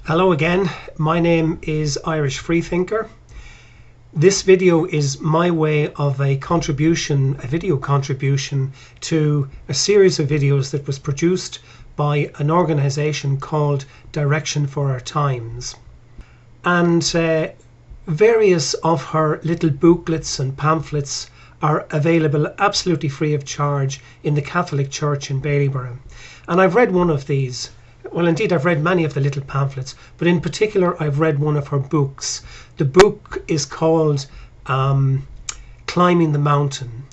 Hello again, my name is Irishfreethinker. This video is my way of a video contribution to a series of videos that was produced by an organization called Direction for Our Times. And various of her little booklets and pamphlets are available absolutely free of charge in the Catholic Church in Ballyborough. And I've read one of these. Well, indeed, I've read many of the little pamphlets, but in particular, I've read one of her books. The book is called Climbing the Mountain.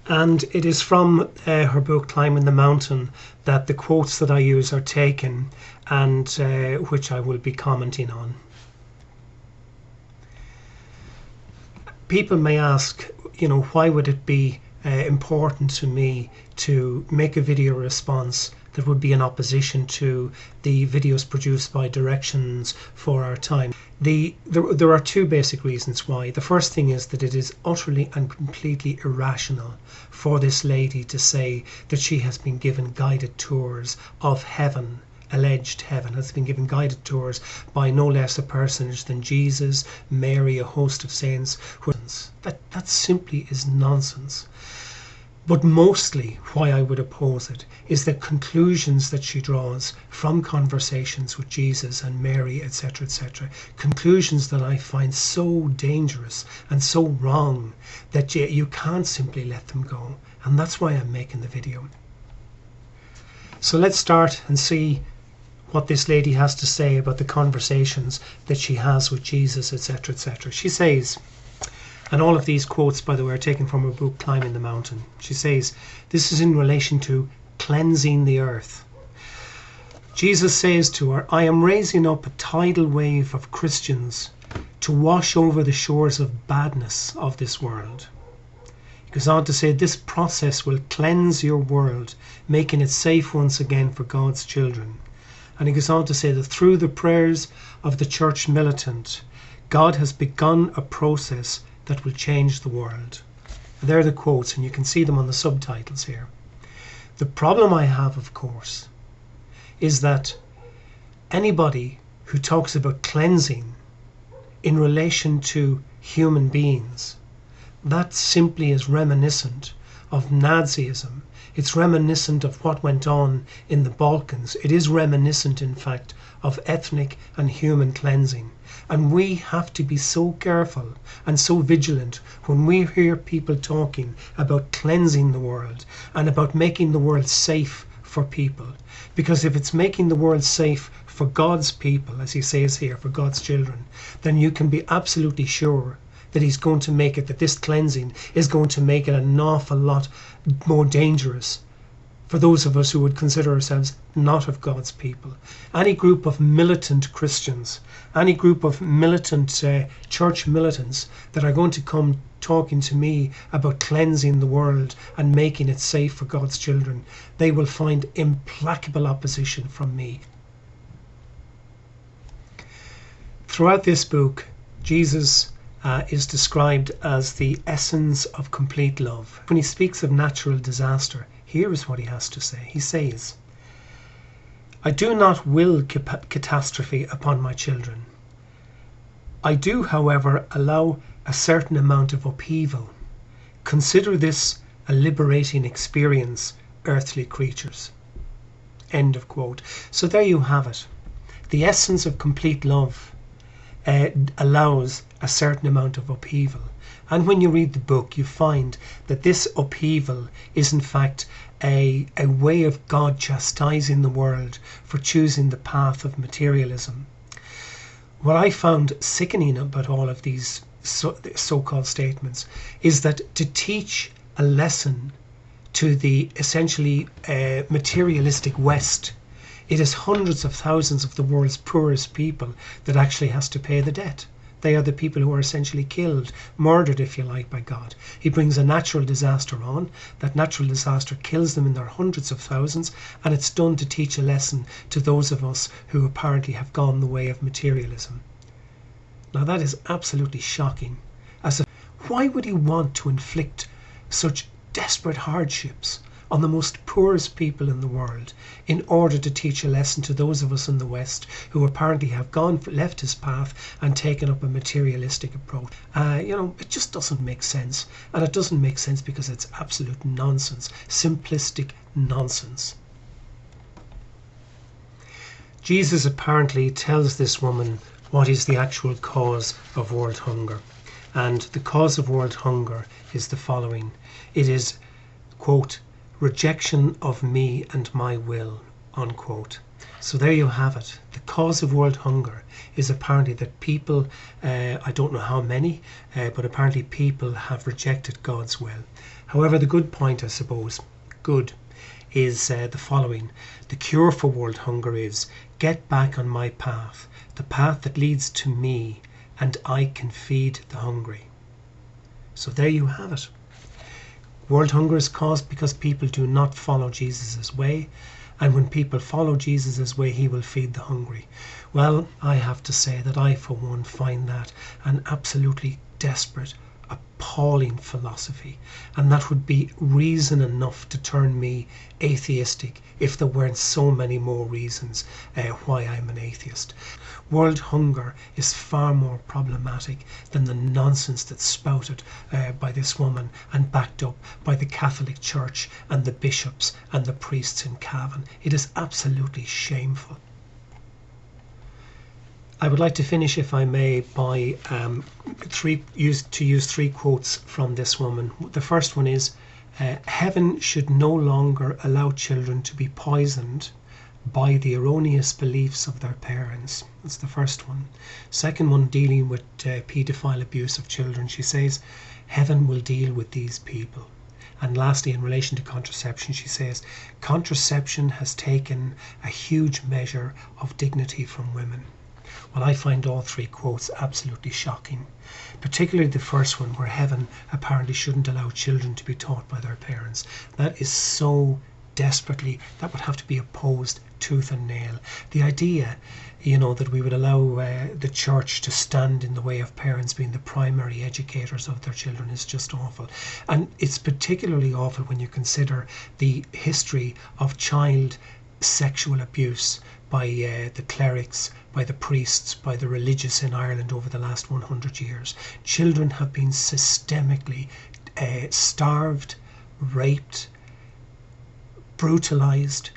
And it is from her book, Climbing the Mountain, that the quotes that I use are taken, and which I will be commenting on. People may ask, why would it be important to me to make a video response that would be in opposition to the videos produced by Directions for Our Time? There are two basic reasons why. The first thing is that it is utterly and completely irrational for this lady to say that she has been given guided tours of heaven. Alleged heaven has been given guided tours by no less a personage than Jesus, Mary, a host of saints. That simply is nonsense. But mostly why I would oppose it is the conclusions that she draws from conversations with Jesus and Mary, etc., etc. Conclusions that I find so dangerous and so wrong that you can't simply let them go. And that's why I'm making the video. So let's start and see what this lady has to say about the conversations that she has with Jesus, etc., etc. She says, and all of these quotes, by the way, are taken from her book, Climbing the Mountain. She says, this is in relation to cleansing the earth. Jesus says to her, I am raising up a tidal wave of Christians to wash over the shores of badness of this world. He goes on to say, this process will cleanse your world, making it safe once again for God's children. And he goes on to say that through the prayers of the church militant, God has begun a process that will change the world. They're the quotes, and you can see them on the subtitles here. The problem I have, of course, is that anybody who talks about cleansing in relation to human beings, that simply is reminiscent of Nazism. It's reminiscent of what went on in the Balkans. It is reminiscent, in fact, of ethnic and human cleansing. And we have to be so careful and so vigilant when we hear people talking about cleansing the world and about making the world safe for people. Because if it's making the world safe for God's people, as he says here, for God's children, then you can be absolutely sure that he's going to make it, that this cleansing is going to make it an awful lot more dangerous for those of us who would consider ourselves not of God's people. Any group of militant Christians, any group of militant church militants that are going to come talking to me about cleansing the world and making it safe for God's children, they will find implacable opposition from me. Throughout this book, Jesus is described as the essence of complete love. When he speaks of natural disaster, here is what he has to say. He says, I do not will catastrophe upon my children. I do, however, allow a certain amount of upheaval. Consider this a liberating experience, earthly creatures. End of quote. So there you have it. The essence of complete love allows a certain amount of upheaval. And when you read the book, you find that this upheaval is in fact a way of God chastising the world for choosing the path of materialism. What I found sickening about all of these so-called statements is that to teach a lesson to the essentially materialistic West, it is hundreds of thousands of the world's poorest people that actually has to pay the debt. They are the people who are essentially killed, murdered, if you like, by God. He brings a natural disaster on. That natural disaster kills them in their hundreds of thousands, and it's done to teach a lesson to those of us who apparently have gone the way of materialism. Now that is absolutely shocking. Why would he want to inflict such desperate hardships on the most poorest people in the world in order to teach a lesson to those of us in the West who apparently have left his path and taken up a materialistic approach. It just doesn't make sense. And it doesn't make sense because it's absolute nonsense, simplistic nonsense. Jesus apparently tells this woman what is the actual cause of world hunger. And the cause of world hunger is the following. It is, quote, rejection of me and my will, unquote. So there you have it. The cause of world hunger is apparently that people, I don't know how many, but apparently people have rejected God's will. However, the good point, I suppose, is the following. The cure for world hunger is get back on my path, the path that leads to me, and I can feed the hungry. So there you have it. World hunger is caused because people do not follow Jesus' way, and when people follow Jesus' way, he will feed the hungry. Well, I have to say that I, for one, find that an absolutely desperate, appalling philosophy, and that would be reason enough to turn me atheistic if there weren't so many more reasons why I'm an atheist. World hunger is far more problematic than the nonsense that's spouted by this woman and backed up by the Catholic Church and the bishops and the priests in Cavan. It is absolutely shameful. I would like to finish, if I may, by use three quotes from this woman. The first one is, heaven should no longer allow children to be poisoned by the erroneous beliefs of their parents. That's the first one. Second one, dealing with paedophile abuse of children. She says, heaven will deal with these people. And lastly, in relation to contraception, she says, contraception has taken a huge measure of dignity from women. Well, I find all three quotes absolutely shocking, particularly the first one, where heaven apparently shouldn't allow children to be taught by their parents. That is so desperately, that would have to be opposed tooth and nail. The idea, that we would allow the church to stand in the way of parents being the primary educators of their children is just awful. And it's particularly awful when you consider the history of child sexual abuse by the clerics, by the priests, by the religious in Ireland over the last 100 years. Children have been systemically starved, raped, brutalized,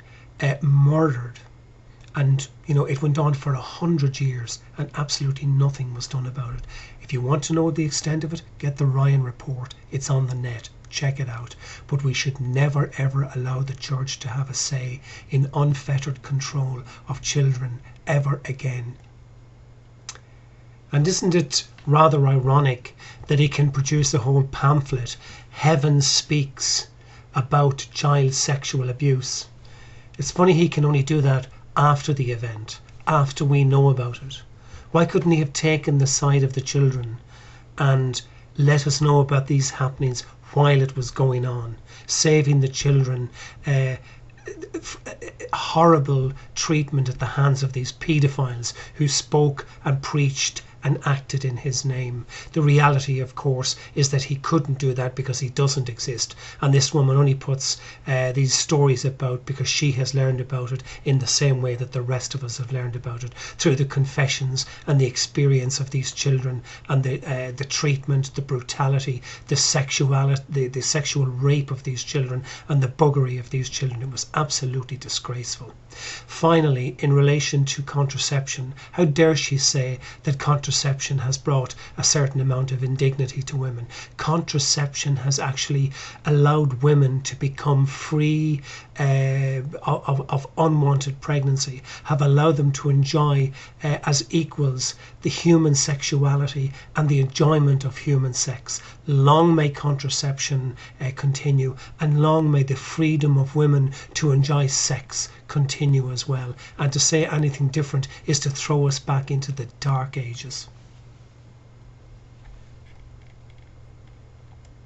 murdered, and it went on for 100 years and absolutely nothing was done about it. If you want to know the extent of it, get the Ryan report. It's on the net. Check it out. But we should never ever allow the church to have a say in unfettered control of children ever again. And isn't it rather ironic that he can produce a whole pamphlet, Heaven Speaks, about child sexual abuse? It's funny he can only do that after the event, after we know about it. Why couldn't he have taken the side of the children and let us know about these happenings while it was going on, saving the children horrible treatment at the hands of these paedophiles who spoke and preached and acted in his name? The reality, of course, is that he couldn't do that because he doesn't exist, and this woman only puts these stories about because she has learned about it in the same way that the rest of us have learned about it, through the confessions and the experience of these children and the treatment, the brutality, the sexuality, the sexual rape of these children and the buggery of these children. It was absolutely disgraceful. Finally, in relation to contraception, how dare she say that contraception has brought a certain amount of indignity to women? Contraception has actually allowed women to become free of unwanted pregnancy, have allowed them to enjoy as equals the human sexuality and the enjoyment of human sex. Long may contraception continue, and long may the freedom of women to enjoy sex continue as well. And to say anything different is to throw us back into the dark ages.